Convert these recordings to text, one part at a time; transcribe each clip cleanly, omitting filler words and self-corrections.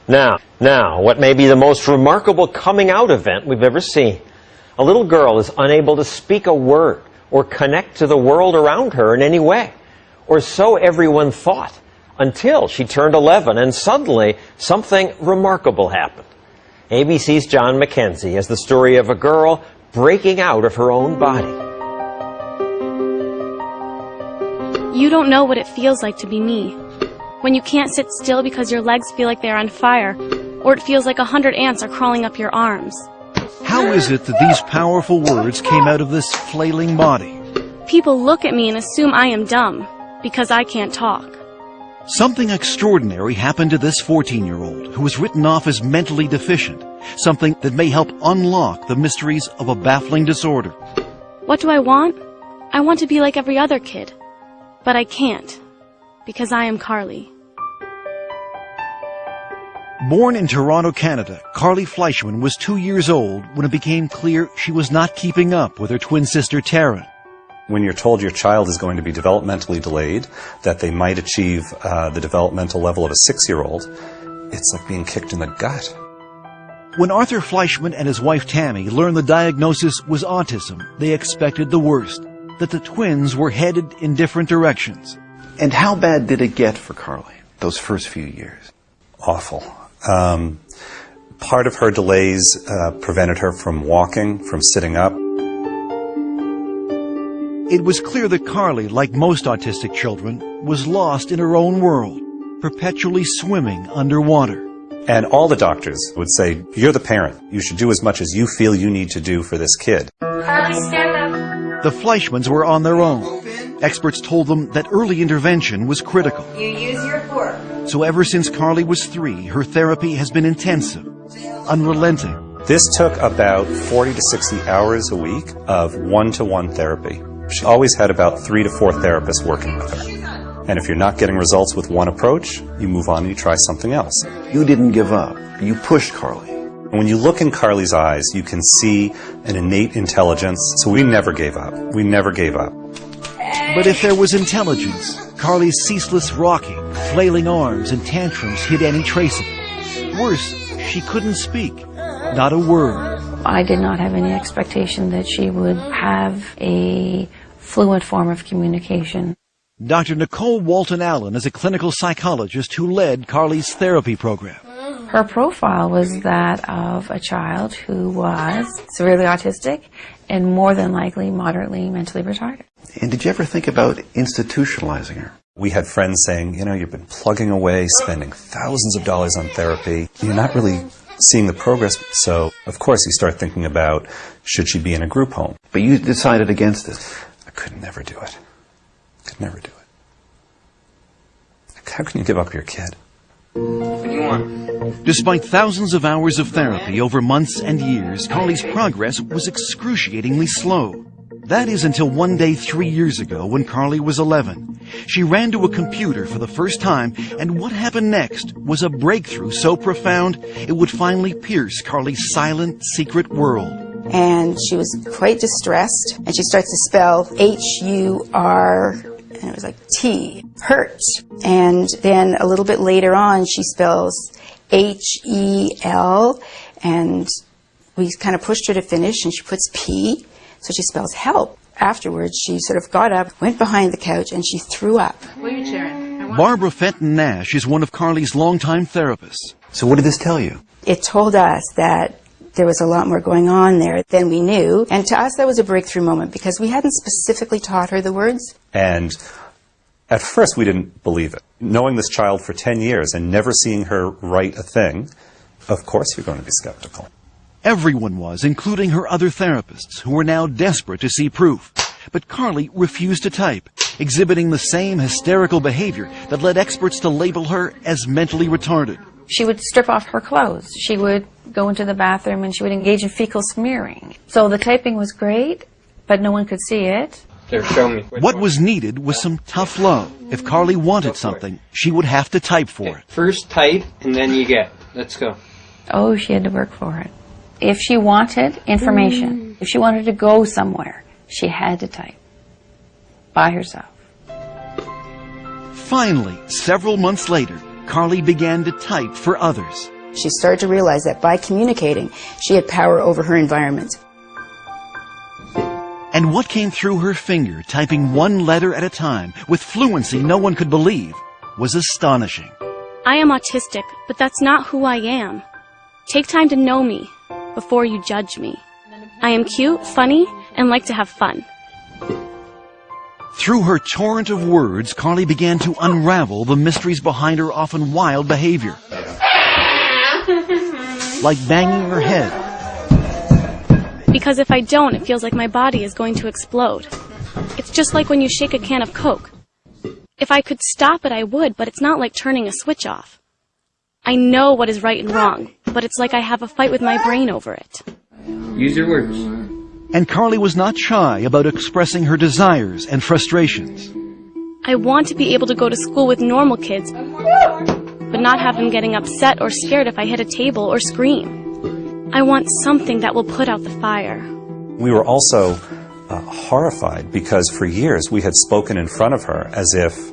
Now, what may be the most remarkable coming out event we've ever seen. A little girl is unable to speak a word or connect to the world around her in any way. Or so everyone thought, until she turned 11 and suddenly something remarkable happened. ABC's John McKenzie has the story of a girl breaking out of her own body. You don't know what it feels like to be me. When you can't sit still because your legs feel like they're on fire, or it feels like 100 ants are crawling up your arms. How is it that these powerful words came out of this flailing body? People look at me and assume I am dumb, because I can't talk. Something extraordinary happened to this 14-year-old who was written off as mentally deficient, something that may help unlock the mysteries of a baffling disorder. What do I want? I want to be like every other kid, but I can't, because I am Carly. Born in Toronto, Canada, Carly Fleischman was 2 years old when it became clear she was not keeping up with her twin sister Taryn. When you're told your child is going to be developmentally delayed, that they might achieve the developmental level of a 6-year-old, it's like being kicked in the gut. When Arthur Fleischman and his wife Tammy learned the diagnosis was autism, they expected the worst, that the twins were headed in different directions. And how bad did it get for Carly, those first few years? Awful. Part of her delays prevented her from walking, from sitting up. It was clear that Carly, like most autistic children, was lost in her own world, perpetually swimming underwater. And all the doctors would say, you're the parent. You should do as much as you feel you need to do for this kid. Carly, stand up. The Fleischmans were on their own. Experts told them that early intervention was critical. You use your fork. So ever since Carly was 3, her therapy has been intensive, unrelenting. This took about 40 to 60 hours a week of one-to-one therapy. She always had about 3 to 4 therapists working with her. And if you're not getting results with one approach, you move on and you try something else. You didn't give up. You pushed Carly. And when you look in Carly's eyes, you can see an innate intelligence. So we never gave up. We never gave up. But if there was intelligence, Carly's ceaseless rocking, flailing arms, and tantrums hid any trace of it. Worse, she couldn't speak. Not a word. I did not have any expectation that she would have a fluent form of communication. Dr. Nicole Walton-Allen is a clinical psychologist who led Carly's therapy program. Her profile was that of a child who was severely autistic and more than likely moderately mentally retarded. And did you ever think about institutionalizing her? We had friends saying, you know, you've been plugging away, spending thousands of dollars on therapy. You're not really seeing the progress. So, of course, you start thinking about, should she be in a group home? But you decided against it. I could never do it. Could never do it. How can you give up your kid? What do you want? Despite thousands of hours of therapy over months and years, Carly's progress was excruciatingly slow. That is until one day 3 years ago when Carly was 11. She ran to a computer for the first time, and what happened next was a breakthrough so profound it would finally pierce Carly's silent, secret world. And she was quite distressed, and she starts to spell H-U-R, and it was like T, hurt. And then a little bit later on, she spells H-E-L, and we kind of pushed her to finish, and she puts P. So she spells help. Afterwards, she sort of got up, went behind the couch, and she threw up. What are you cheering? Barbara Fenton Nash is one of Carly's longtime therapists. So what did this tell you? It told us that there was a lot more going on there than we knew. And to us, that was a breakthrough moment because we hadn't specifically taught her the words. And at first, we didn't believe it. Knowing this child for 10 years and never seeing her write a thing, of course you're going to be skeptical. Everyone was, including her other therapists, who were now desperate to see proof. But Carly refused to type, exhibiting the same hysterical behavior that led experts to label her as mentally retarded. She would strip off her clothes. She would go into the bathroom and she would engage in fecal smearing. So the typing was great, but no one could see it. There, show me. What was needed was some tough love. If Carly wanted something, she would have to type for it. First type, and then you get. Let's go. Oh, she had to work for it. If she wanted information, if she wanted to go somewhere, she had to type by herself. Finally, several months later, Carly began to type for others. She started to realize that by communicating, she had power over her environment. And what came through her finger, typing one letter at a time, with fluency no one could believe, was astonishing. I am autistic, but that's not who I am. Take time to know me before you judge me. I am cute, funny, and like to have fun. Through her torrent of words, Carly began to unravel the mysteries behind her often wild behavior. Like banging her head. Because if I don't, it feels like my body is going to explode. It's just like when you shake a can of Coke. If I could stop it, I would, but it's not like turning a switch off. I know what is right and wrong, but it's like I have a fight with my brain over it. Use your words. And Carly was not shy about expressing her desires and frustrations. I want to be able to go to school with normal kids, but not have them getting upset or scared if I hit a table or scream. I want something that will put out the fire. We were also horrified because for years we had spoken in front of her as if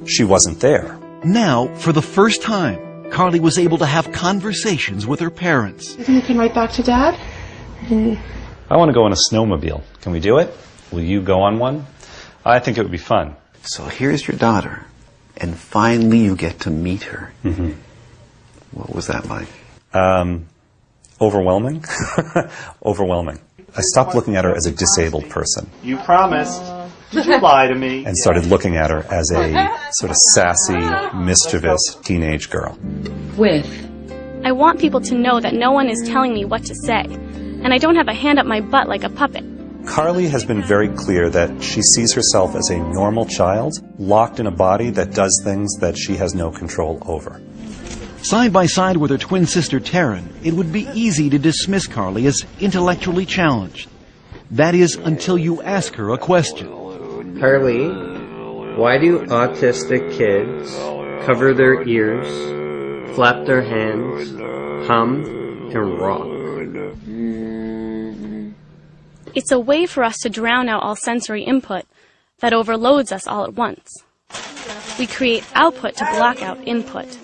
she wasn't there. Now, for the first time, Carly was able to have conversations with her parents. You think you can write back to Dad? I want to go on a snowmobile. Can we do it? Will you go on one? I think it would be fun. So here's your daughter, and finally you get to meet her. Mm-hmm. What was that like? Overwhelming. Overwhelming. I stopped looking at her as a disabled person. You promised. Did you lie to me? And started looking at her as a sort of sassy, mischievous teenage girl. I want people to know that no one is telling me what to say, and I don't have a hand up my butt like a puppet. Carly has been very clear that she sees herself as a normal child, locked in a body that does things that she has no control over. Side by side with her twin sister Taryn, it would be easy to dismiss Carly as intellectually challenged. That is, until you ask her a question. Carly, why do autistic kids cover their ears, flap their hands, hum, and rock? It's a way for us to drown out all sensory input that overloads us all at once. We create output to block out input.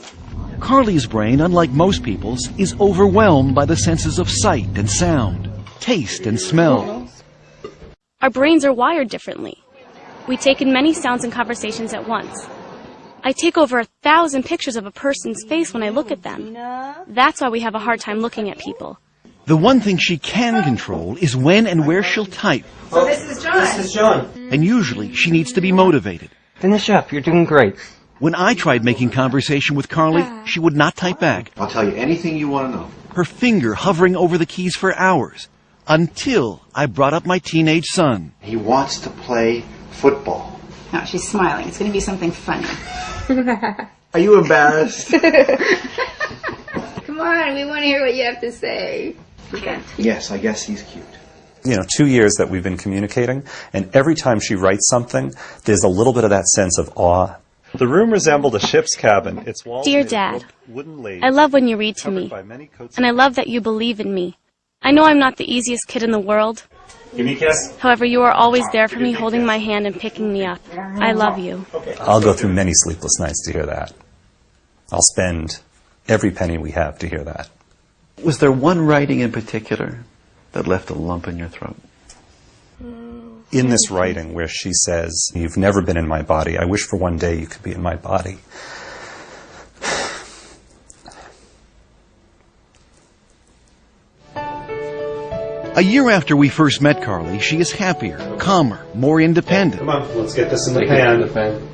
Carly's brain, unlike most people's, is overwhelmed by the senses of sight and sound, taste and smell. Our brains are wired differently. We take in many sounds and conversations at once. I take over 1,000 pictures of a person's face when I look at them. That's why we have a hard time looking at people. The one thing she can control is when and where she'll type. Oh, this is John. This is John. And usually she needs to be motivated. Finish up. You're doing great. When I tried making conversation with Carly, she would not type back. I'll tell you anything you want to know. Her finger hovering over the keys for hours, until I brought up my teenage son. He wants to play football. No, she's smiling. It's going to be something funny. Are you embarrassed? Come on, we want to hear what you have to say. Yes, I guess he's cute. 2 years that we've been communicating, and every time she writes something, there's a little bit of that sense of awe. The room resembled a ship's cabin. Its walls Dear made Dad, of wooden laths, I love when you read to covered me, by many coats and I love that you believe in me. I know I'm not the easiest kid in the world. Give me a kiss. However, you are always there for me, holding my hand and picking me up. I love you. I'll go through many sleepless nights to hear that. I'll spend every penny we have to hear that. Was there one writing in particular that left a lump in your throat? In this writing where she says, "You've never been in my body. I wish for one day you could be in my body." A year after we first met Carly, she is happier, calmer, more independent. Come on, let's get this in the pan.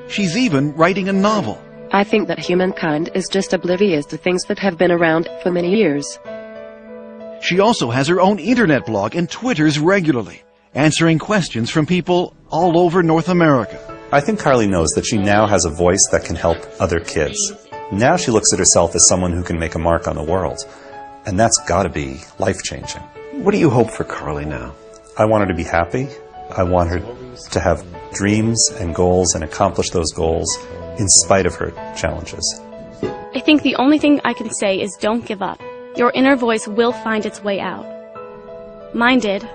She's even writing a novel. I think that humankind is just oblivious to things that have been around for many years. She also has her own internet blog and twitters regularly, answering questions from people all over North America. I think Carly knows that she now has a voice that can help other kids. Now she looks at herself as someone who can make a mark on the world. And that's got to be life-changing. What do you hope for Carly now? I want her to be happy. I want her to have dreams and goals and accomplish those goals in spite of her challenges. I think the only thing I can say is don't give up. Your inner voice will find its way out. Mine did.